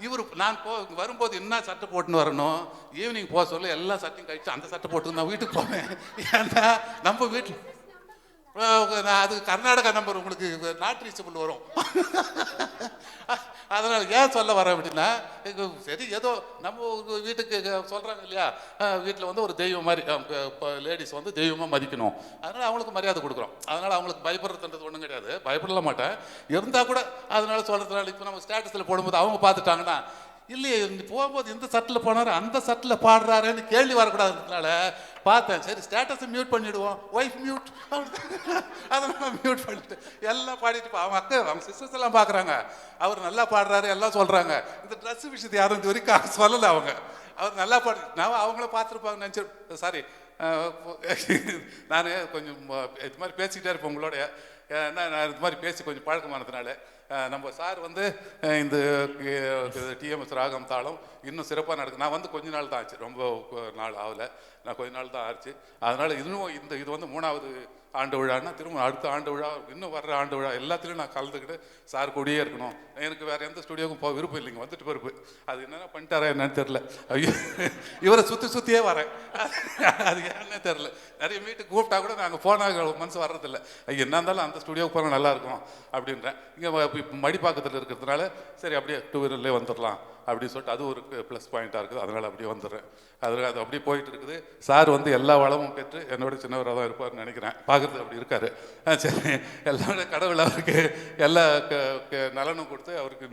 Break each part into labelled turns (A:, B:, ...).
A: இவர் நான் வரும்போது என்ன சட்டை போட்டுன்னு வரணும், ஈவினிங் போக சொல்ல எல்லா சட்டையும் கழிச்சு அந்த சட்டை போட்டு நான் வீட்டுக்கு போவேன். ஏன்னா நம்ம வீட்டில் அது கர்நாடகா நம்பர் உங்களுக்கு நாட் ரீச்சபிள் வரும். அதனால் ஏன் சொல்ல வரேன் அப்படின்னா, சரி ஏதோ நம்ம வீட்டுக்கு சொல்கிறாங்க இல்லையா, வீட்டில் வந்து ஒரு தெய்வம் மாதிரி இப்போ லேடிஸ் வந்து தெய்வமாக மதிக்கணும், அதனால் அவங்களுக்கு மரியாதை கொடுக்குறோம். அதனால் அவங்களுக்கு பயப்படுறதுன்றது ஒன்றும் கிடையாது, பயப்படல மாட்டேன். இருந்தால் கூட அதனால் சொல்கிறதுனால இப்போ நம்ம ஸ்டேட்டஸில் போடும்போது அவங்க பார்த்துட்டாங்கன்னா, இல்லையே போகும்போது இந்த சட்டில் போனார் அந்த சட்டில் பாடுறாருன்னு கேள்வி வரக்கூடாதுன்றதுனால பார்த்தேன். சரி ஸ்டேட்டஸை மியூட் பண்ணிவிடுவோம், ஒய்ஃப் மியூட், அதனால் மியூட் பண்ணிட்டு எல்லாம் பாடிட்டு அவங்க அக்கா அவங்க சிஸ்டர்ஸ் எல்லாம் பார்க்குறாங்க, அவர் நல்லா பாடுறாரு எல்லாம் சொல்கிறாங்க. இந்த ட்ரெஸ் விஷயத்தை யாரும் இது வரைக்கும் சொல்லலை. அவங்க அவர் நல்லா பாடு நான் அவங்கள பார்த்துருப்பாங்க நினச்சி சாரி. நான் கொஞ்சம் இது மாதிரி பேசிக்கிட்டே இருப்பேன் உங்களோட. ஏன்னா நான் இது மாதிரி பேசி கொஞ்சம் பழக்கமானதுனால நம்ம சார் வந்து இந்த டிஎம்எஸ் ராகம் தாளம் இன்னும் சிறப்பாக நடக்குது. நான் வந்து கொஞ்ச நாள் தான் ஆச்சு, ரொம்ப நாள் ஆகலை, நான் கொஞ்ச நாள் தான் ஆச்சு. அதனால் இன்னும் இது வந்து 3வது ஆண்டு விழான்னா திரும்ப அடுத்த ஆண்டு விழா இன்னும் வர்ற ஆண்டு விழா எல்லாத்துலேயும் நான் கலந்துக்கிட்டு சார் கூடயே இருக்கணும். எனக்கு வேறு எந்த ஸ்டுடியோவுக்கும் போக விருப்பம் இல்லைங்க, வந்துட்டு பிறப்பு அது என்னென்ன பண்ணிட்டாரா என்னன்னு தெரில. ஐயோ இவரை சுற்றியே வரேன், அது என்னன்னு தெரில. நிறைய மீட்டுக்கு கூப்பிட்டா கூட நாங்கள் போனால் மனசு வர்றதில்ல. என்ன இருந்தாலும் அந்த ஸ்டுடியோவுக்கு போனால் நல்லாயிருக்கும் அப்படின்றேன். இங்கே இப்போ மடிப்பாக்கத்தில் இருக்கிறதுனால சரி அப்படியே 2 வீலர்லேயே வந்துடலாம் அப்படின்னு சொல்லிட்டு அது ஒரு ப்ளஸ் பாயிண்ட்டாக இருக்குது. அதனால் அப்படியே வந்துடுறேன். அதில் அது அப்படியே போயிட்டு இருக்குது. சார் வந்து எல்லா வளமும் பெற்று என்னோட சின்னவராக தான் இருப்பார்னு நினைக்கிறேன், பார்க்குறது அப்படி இருக்காரு. சரி எல்லாரோட கடவுள் அவருக்கு எல்லா நலனும் கொடுத்து அவருக்கு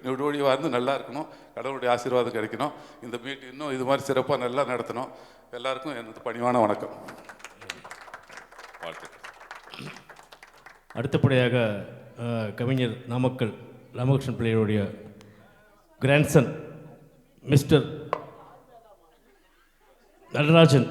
A: நீடோடியாக இருந்து நல்லா இருக்கணும், கடவுளுடைய ஆசீர்வாதம் கிடைக்கணும். இந்த மீட் இன்னும் இது மாதிரி சிறப்பாக நல்லா நடத்தணும். எல்லாருக்கும் எனது பணிவான வணக்கம்.
B: அடுத்தபடியாக கவிஞர் நாமக்கல் ராமகிருஷ்ணன் பிள்ளையுடைய கிராண்ட்சன் மிஸ்டர் நடராஜன்.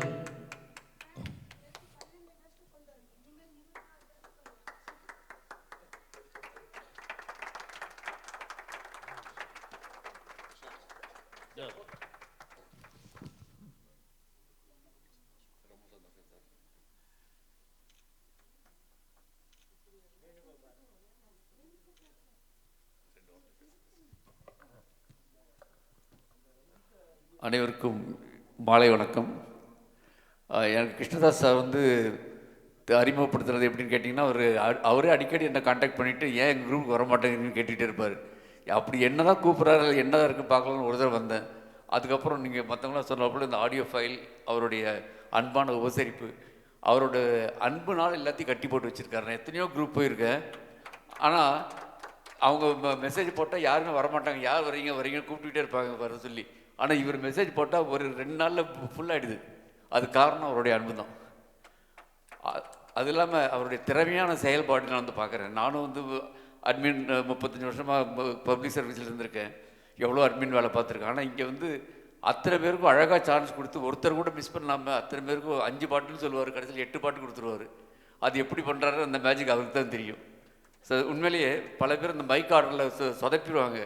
C: அனைவருக்கும் மாலை வணக்கம். எனக்கு கிருஷ்ணதாஸ் சார் வந்து அறிமுகப்படுத்துறது எப்படின்னு கேட்டிங்கன்னா, அவரே அடிக்கடி என்னை காண்டாக்ட் பண்ணிவிட்டு ஏன் எங்கள் குரூப்புக்கு வர மாட்டேங்குதுன்னு கேட்டுகிட்டே இருப்பார். அப்படி என்ன தான் கூப்பிட்றாரு என்ன தான் இருக்குது பார்க்கலான்னு ஒரு தடவை வந்தேன். அதுக்கப்புறம் நீங்கள் மற்றவங்களாம் சொன்னப்போ இந்த ஆடியோ ஃபைல், அவருடைய அன்பான உபசரிப்பு, அவரோட அன்புனால் எல்லாத்தையும் கட்டி போட்டு வச்சுருக்காரு. நான் எத்தனையோ குரூப் போயிருக்கேன், ஆனால் அவங்க மெசேஜ் போட்டால் யாருமே வரமாட்டாங்க, யார் வரீங்கன்னு கூப்பிட்டுக்கிட்டே இருப்பாங்க வர சொல்லி. ஆனால் இவர் மெசேஜ் போட்டால் ஒரு 2 நாளில் ஃபுல்லாகிடுது. அது காரணம் அவருடைய அன்பு தான். அது இல்லாமல் அவருடைய திறமையான செயல்பாடு நான் வந்து பார்க்குறேன். நானும் வந்து அட்மின் 35 வருஷமாக பப்ளிக் சர்வீஸில் இருந்திருக்கேன், எவ்வளோ அட்மின் வேலை பார்த்துருக்கேன். ஆனால் இங்கே வந்து அத்தனை பேருக்கும் அழகாக சான்ஸ் கொடுத்து ஒருத்தர் கூட மிஸ் பண்ணாமல் அத்தனை பேருக்கும் 5 பாட்டுன்னு சொல்லுவார், கடைசியில் 8 பாட்டு கொடுத்துருவார். அது எப்படி பண்ணுறாரு அந்த மேஜிக் அவருக்கு தான் தெரியும். உண்மையிலேயே பல பேர் இந்த மைக் ஆர்டரில் சொதப்பிடுவாங்க.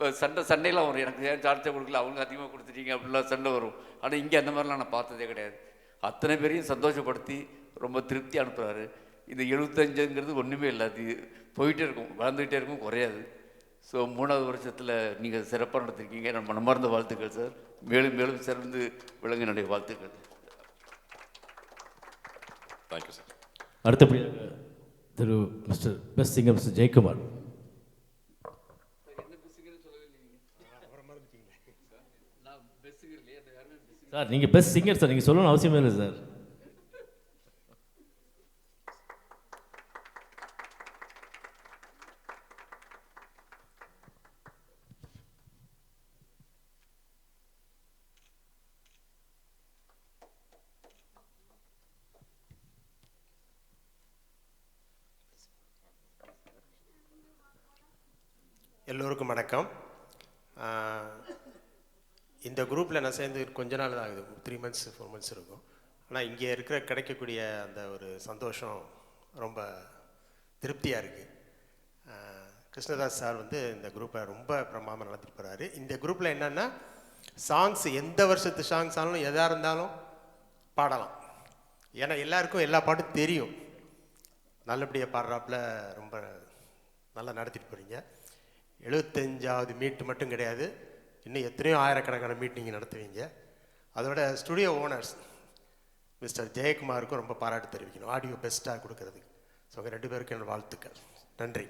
C: இப்போ சண்டையெல்லாம் வரும், எனக்கு ஏன் சார்ஜை கொடுக்கல, அவங்க அதிகமாக கொடுத்துட்டீங்க அப்படிலாம் சண்டை வரும். ஆனால் இங்கே அந்த மாதிரிலாம் நான் பார்த்ததே கிடையாது. அத்தனை பேரையும் சந்தோஷப்படுத்தி ரொம்ப திருப்தி அனுப்புகிறாரு. இந்த 75ங்கிறது ஒன்றுமே இல்லை, அது போயிட்டே இருக்கும், வளர்ந்துக்கிட்டே இருக்கும், குறையாது. ஸோ 3வது வருஷத்தில் நீங்கள் சிறப்பாக நடத்திருக்கீங்க. நான் மனமார்ந்த வாழ்த்துக்கள் சார். மேலும் மேலும் சிறந்து விளங்க என்னுடைய வாழ்த்துக்கள்.
A: Thank you sir.
B: அடுத்தபடியாக திரு mister best singer mister Jayakumar. Sir நீங்கள் பெஸ்ட் சிங்கர் சார், நீங்கள் சொல்லணும்னு அவசியமே இல்லை சார்.
D: எல்லோருக்கும் வணக்கம். இந்த குரூப்பில் நான் சேர்ந்து கொஞ்ச நாள் தான் ஆகுது, 3 months 4 months இருக்கும். ஆனால் இங்கே கிடைக்கக்கூடிய அந்த ஒரு சந்தோஷம் ரொம்ப திருப்தியாக இருக்குது. கிருஷ்ணதாஸ் சார் வந்து இந்த குரூப்பை ரொம்ப பிரமாதமாக நடத்திட்டு போகிறாரு. இந்த குரூப்பில் என்னென்னா சாங்ஸ் எந்த வருஷத்து சாங்ஸ் ஆனாலும் எதாக இருந்தாலும் பாடலாம். ஏன்னா எல்லாருக்கும் எல்லா பாட்டும் தெரியும். நல்லபடியாக பாடுறாப்புல ரொம்ப நல்லா நடத்திட்டு போகிறீங்க. 75வது மீட் மட்டும் கிடையாது, இன்னும் எத்தனையோ ஆயிரக்கணக்கான மீட் நீங்கள் நடத்துவீங்க. அதோட ஸ்டுடியோ ஓனர்ஸ் மிஸ்டர் ஜெயக்குமாருக்கும் ரொம்ப பாராட்டு தெரிவிக்கணும், ஆடியோ பெஸ்ட்டாக கொடுக்கறதுக்கு. ஸோ உங்கள் 2 பேருக்கும் என்னோட வாழ்த்துக்கள். நன்றி.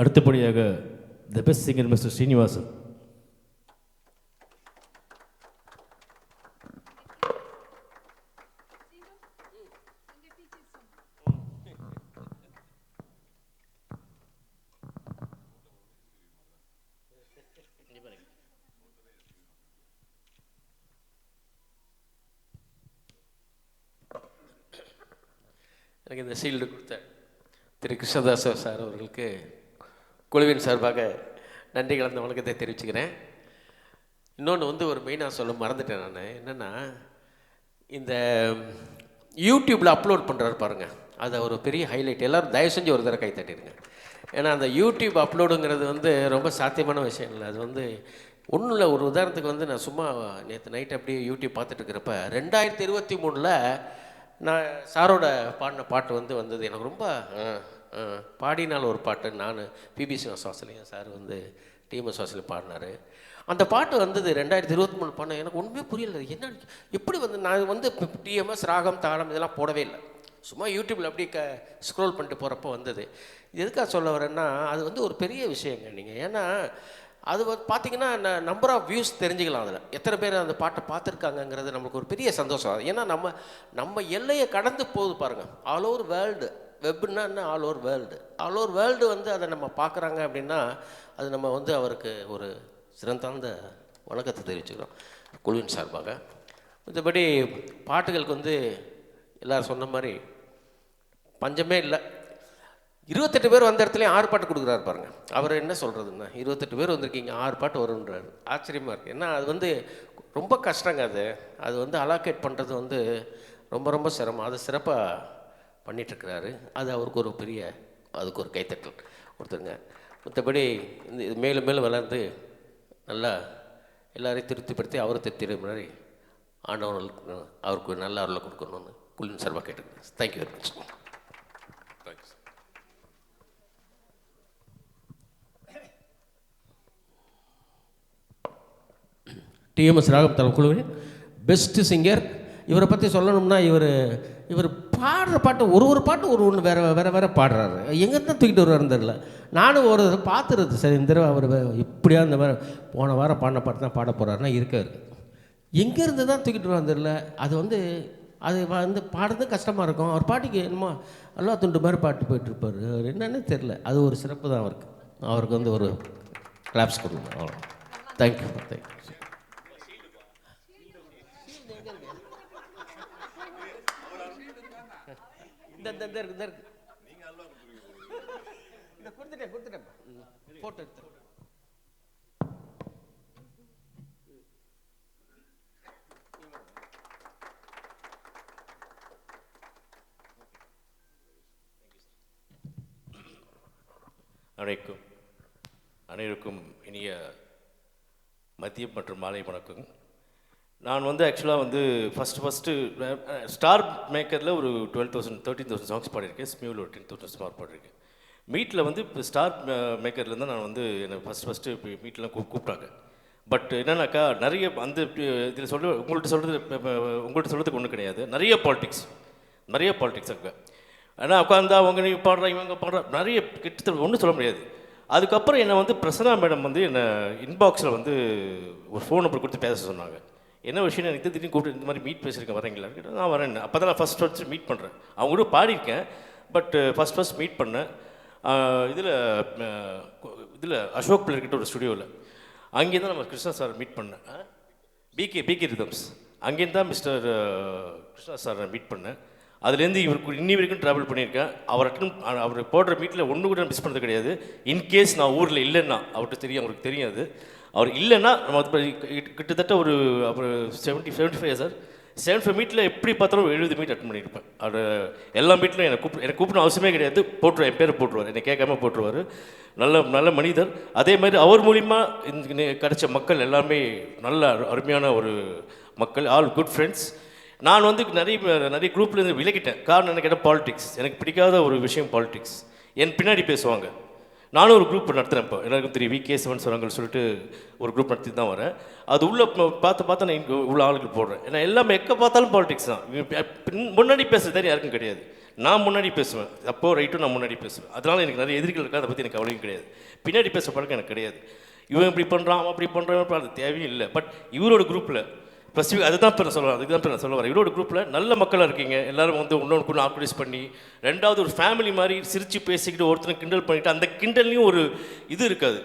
B: அடுத்தபடியாக the best singer mister Srinivasan.
E: எனக்கு இந்த ஷீல்டு கொடுத்த திரு கிருஷ்ணதாஸ் சார் அவர்களுக்கு குழுவின் சார்பாக நன்றி கலந்த வணக்கத்தை தெரிவிச்சுக்கிறேன். இன்னொன்று வந்து ஒரு மெயினாக சொல்ல மறந்துட்டேன் நான். என்னென்னா, இந்த யூடியூப்பில் அப்லோட் பண்ணுறாரு பாருங்கள், அது ஒரு பெரிய ஹைலைட். எல்லோரும் தயவு செஞ்சு ஒரு தடவை கை தட்டிடுங்க. ஏன்னா அந்த யூடியூப் அப்லோடுங்கிறது வந்து ரொம்ப சாத்தியமான விஷயம் இல்லை. அது வந்து ஒன்றும் இல்லை. ஒரு உதாரணத்துக்கு வந்து நான் சும்மா நேற்று நைட் அப்படியே யூடியூப் பார்த்துட்டு இருக்கிறப்ப 2023 நான் சாரோட பாடின பாட்டு வந்தது. எனக்கு ரொம்ப பாடினால் ஒரு பாட்டு நான் பிபிசி வாசலையும் சார் வந்து டிஎம்எஸ் வாசலையும் பாடினார். அந்த பாட்டு வந்தது 2023 பாடின. எனக்கு ஒன்றுமே புரியல, என்ன எப்படி நான் வந்து டிஎம்எஸ் ராகம் தாளம் இதெல்லாம் போடவே இல்லை. சும்மா யூடியூப்பில் அப்படியே ஸ்க்ரோல் பண்ணிட்டு போகிறப்போ வந்தது. எதுக்காக சொல்ல வரேன்னா, அது வந்து ஒரு பெரிய விஷயங்க. நீங்கள் ஏன்னா அது பார்த்தீங்கன்னா நம்பர் ஆஃப் வியூஸ் தெரிஞ்சுக்கலாம். அதில் எத்தனை பேர் அந்த பாட்டை பார்த்துருக்காங்கங்கிறது நம்மளுக்கு ஒரு பெரிய சந்தோஷம். ஏன்னா நம்ம எல்லையை கடந்து போகுது பாருங்கள். All over world. வெப்னா என்ன? All over world. All over world வந்து அதை நம்ம பார்க்குறாங்க அப்படின்னா அது நம்ம வந்து அவருக்கு ஒரு சிறந்தாழ்ந்த வணக்கத்தை தெரிவிச்சுக்கிறோம் குழுவின் சார்பாக. மற்றபடி பாட்டுகளுக்கு வந்து எல்லோரும் சொன்ன மாதிரி பஞ்சமே இல்லை. 28 பேர் வந்த இடத்துலையும் 6 பாட்டு கொடுக்குறாரு பாருங்கள். அவர் என்ன சொல்கிறதுன்னா, 28 பேர் வந்திருக்கீங்க, 6 பாட்டு வருன்றாரு. ஆச்சரியமாக இருக்குது. ஏன்னா அது வந்து ரொம்ப கஷ்டங்க. அது வந்து அலாக்கேட் பண்ணுறது வந்து ரொம்ப ரொம்ப சிரமம். அது சிறப்பாக பண்ணிகிட்ருக்கிறாரு. அது அவருக்கு ஒரு பெரிய, அதுக்கு ஒரு கைத்தட்டல் கொடுத்துருங்க. மற்றபடி இது மேலும் மேலும் வளர்ந்து நல்லா எல்லாரையும் திருப்திப்படுத்தி அவரை திருப்தி மாதிரி ஆண்டவர்களுக்கு அவருக்கு நல்ல அருளை கொடுக்கணும்னு குழுவின் சார்பாக கேட்டுக்கிறேன். Thank you very much. டிஎம்எஸ் ராகம் தாளம் குழுவின் பெஸ்ட்டு சிங்கர். இவரை பற்றி சொல்லணும்னா, இவர் பாடுற பாட்டு ஒரு பாட்டு ஒன்று வேறு பாடுறாரு. எங்கேருந்து தூக்கிட்டு வருவாருன்னு தெரியல. நானும் ஒரு பார்த்துருது. சரி, இந்த தடவை அவர் இப்படியா இந்த மாதிரி போன வாரம் பாடின பாட்டு தான் பாட போகிறாருன்னா இருக்கார். எங்கேருந்து தான் தூக்கிட்டு வருவான்னு தெரியல. அது வந்து பாடுறது கஷ்டமாக இருக்கும். அவர் பாட்டுக்கு என்னமோ அல்லா துண்டு மாதிரி பாட்டு போயிட்டுருப்பார். அவர் என்னன்னு தெரில. அது ஒரு சிறப்பு தான் அவருக்கு வந்து ஒரு கிளாப்ஸ் கொடுங்க. அவ்வளோ. தேங்க்யூ. தேங்க்யூ. கொடுத்துட்டேன் போட்டோ எடுத்து.
F: அனைவருக்கும் இனிய மதியம் மற்றும் மாலை வணக்கம். நான் வந்து ஆக்சுவலாக வந்து ஃபஸ்ட்டு ஸ்டார் மேக்கரில் ஒரு 13,000 சாங்ஸ் பாடியிருக்கேன். ஸ்மியூவில் ஒரு 10,000 சாங்ஸ் பாடியிருக்கேன். மீட்டில் வந்து இப்போ ஸ்டார் மேக்கர்லேருந்து நான் வந்து என்னை ஃபஸ்ட்டு மீட்லாம் கூப்பிட்டாங்க. பட் என்னன்னாக்கா நிறைய அந்த இதில் உங்கள்கிட்ட சொல்கிறதுக்கு ஒன்றும் கிடையாது. நிறைய பாலிடிக்ஸ் அங்கே. ஆனால் உட்காந்தா அவங்க நீ பாடுறா இவங்க பாடுறா நிறைய கிட்டத்தட்ட ஒன்றும் சொல்ல முடியாது. அதுக்கப்புறம் என்னை வந்து பிரசன்னா மேடம் வந்து என்னை இன்பாக்ஸில் வந்து ஒரு ஃபோன் நம்பர் கொடுத்து பேச சொன்னாங்க. என்ன விஷயம் எனக்கு திடீர்னு கூப்பிட்டு இந்த மாதிரி மீட் பேசியிருக்கேன் வரீங்களா கேட்டால் நான் வரேன். அப்போ தான் நான் ஃபஸ்ட் மீட் பண்ணுறேன். அவங்க கூட பாடியிருக்கேன். பட் ஃபஸ்ட் மீட் பண்ணேன் இதில் அசோக் பிள்ளைகிட்ட ஒரு ஸ்டுடியோவில். அங்கேருந்து தான் நம்ம கிருஷ்ணா சார் மீட் பண்ணேன். PK rhythms. அங்கேருந்து தான் மிஸ்டர் கிருஷ்ணா சார் நான் மீட் பண்ணேன். அதுலேருந்து இவருக்கு இன்னி வரைக்கும் ட்ராவல் பண்ணியிருக்கேன். அவர் போடுற மீட்டில் ஒன்று கூட மிஸ் பண்ணது கிடையாது. இன்கேஸ் நான் ஊரில் இல்லைன்னா அவருக்கு தெரியும். அவர் இல்லைன்னா நம்ம கிட்டத்தட்ட ஒரு 75 சார் 75 மீட்டில் எப்படி பார்த்தாலும் 70 மீட் அட்டன் பண்ணியிருப்பேன். அவர் எல்லா மீட்டிலும் எனக்கு கூப்பிடணும் அவசியமே கிடையாது. என் பேரை போட்டுருவார். என்னை கேட்காம போட்டுருவார். நல்ல மனிதர். அதே மாதிரி அவர் மூலிமா கிடைச்ச மக்கள் எல்லாமே நல்ல அருமையான ஒரு மக்கள். All good friends. நான் வந்து நிறைய குரூப்லேருந்து விலகிட்டேன். காரணம் என்ன கேட்டால் பாலிடிக்ஸ். எனக்கு பிடிக்காத ஒரு விஷயம் பாலிடிக்ஸ். என் பின்னாடி பேசுவாங்க. நானும் ஒரு குரூப் நடத்துகிறேன். இப்போ எல்லாருக்கும் தெரியும் VK7 சுரங்கல் சொல்லிட்டு ஒரு குரூப் நடத்தி தான் வரேன். அது உள்ளே பார்த்து நான் இங்கே உள்ள ஆளுக்கு போடுறேன். ஏன்னா எல்லாமே எங்கே பார்த்தாலும் பாலிடிக்ஸ் தான். முன்னாடி பேசுறது யாருக்கும் கிடையாது. நான் முன்னாடி பேசுவேன், அப்போ ரைட்டும் நான் முன்னாடி பேசுவேன். அதனால் எனக்கு நிறைய எதிரிகள் இருக்கா, அதை பற்றி எனக்கு கவலையும் கிடையாது. பின்னாடி பேச பழக்கம் எனக்கு கிடையாது. இவன் இப்படி பண்ணுறான், அவன் அப்படி பண்ணுறான், அது தேவையும் இல்லை. பட் இவரோட குரூப்பில் ஸ்பெசிஃபிக் அதுதான் இப்போ நான் சொல்லுவேன், அதுக்கு தான் இப்போ நான் சொல்ல வரேன். இவரோட குரூப்பில் நல்ல மக்களாக இருக்கீங்க. எல்லோரும் வந்து இன்னொன்று ஆர்கனைஸ் பண்ணி, ரெண்டாவது ஒரு ஃபேமிலி மாதிரி சிரித்து பேசிக்கிட்டு ஒருத்தனை கிண்டல் பண்ணிவிட்டு, அந்த கிண்டல்லையும் ஒரு இது இருக்காது,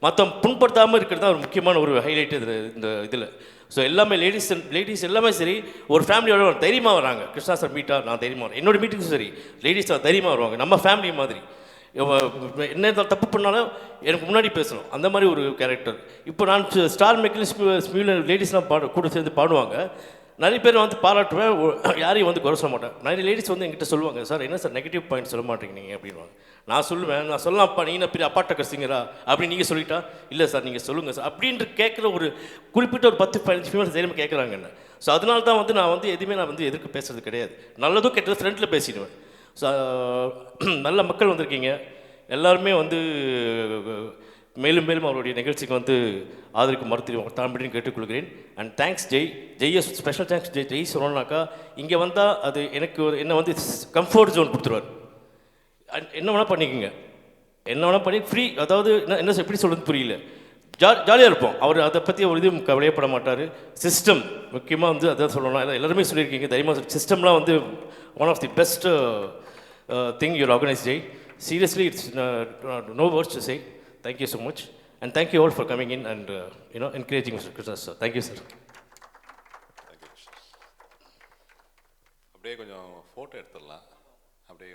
F: மற்றவன் புண்படுத்தாமல் இருக்கிறது தான் ஒரு முக்கியமான ஒரு ஹைலைட் இந்த இதில். ஸோ எல்லாமே லேடிஸ் எல்லாமே சரி, ஒரு ஃபேமிலியோட தைரியமாக வராங்க. கிருஷ்ணா சார் மீட்டா நான் தைரியமாக வரேன். என்னோடய மீட்டிங்கும் சரி, லேடிஸ் தைரியமாக வருவாங்க. நம்ம ஃபேமிலி மாதிரி என்ன தப்பு பண்ணாலும் எனக்கு முன்னாடி பேசணும், அந்த மாதிரி ஒரு கேரக்டர். இப்போ நான் ஸ்டார் மேக்கில் ஸ்மியூல லேடிஸ்லாம் கூட சேர்ந்து பாடுவாங்க. நிறைய பேர் வந்து பாராட்டுவேன், யாரையும் வந்து குறை சொல்ல மாட்டேன். நிறைய லேடிஸ் வந்து என்கிட்ட சொல்லுவாங்க, சார் என்ன சார் நெகட்டிவ் பாயிண்ட் சொல்ல மாட்டேங்க நீங்கள் அப்படின்வாங்க. நான் சொல்லுவேன், நான் சொல்லலாம்ப்பா, நீ என்ன பெரிய அப்பாட்டக்கர் சிங்கரா அப்படின்னு நீங்கள் சொல்லிட்டா, இல்லை சார் நீங்கள் சொல்லுங்கள் சார் அப்படின்ட்டு கேட்குற ஒரு குறிப்பிட்ட ஒரு 10-15 ஃபீமேல்ஸ் தைரியமாக கேட்குறாங்க என்ன. ஸோ அதனால தான் வந்து நான் வந்து எதுவுமே நான் வந்து எதிர்க்கு பேசுறது கிடையாது. நல்லதும் கெட்டது ஃப்ரெண்டில் பேசிடுவேன். ஸோ நல்ல மக்கள் வந்திருக்கீங்க, எல்லாருமே வந்து மேலும் மேலும் அவருடைய நிகழ்ச்சிக்கு வந்து ஆதரிக்கு மறுத்து தாம்படின்னு கேட்டுக்கொள்கிறேன். And thanks Jai special thanks Jai சொல்லணும்னாக்கா, இங்கே வந்தால் அது எனக்கு என்ன வந்து கம்ஃபர்ட் ஜோன் கொடுத்துருவார். என்ன வேணால் பண்ணிக்கோங்க, என்ன வேணால் பண்ணி ஃப்ரீ, அதாவது என்ன எப்படி சொல்கிறது புரியல, ஜாலியாக இருப்போம். அவர் அதை பற்றி ஒரு இதுவும் கவலையப்பட மாட்டார். சிஸ்டம் முக்கியமாக வந்து அதான் சொல்லணும், எல்லாருமே சொல்லியிருக்கீங்க தைரியமாக. சிஸ்டம்லாம் வந்து one of the best thing you're organized, Jay. Seriously, it's no words to say. Thank you so much, and thank you all for coming in and encouraging Mr. Krishna sir. Thank you, sir.
G: அப்படியே கொஞ்சம் photo எடுத்துடலாம் அப்படியே.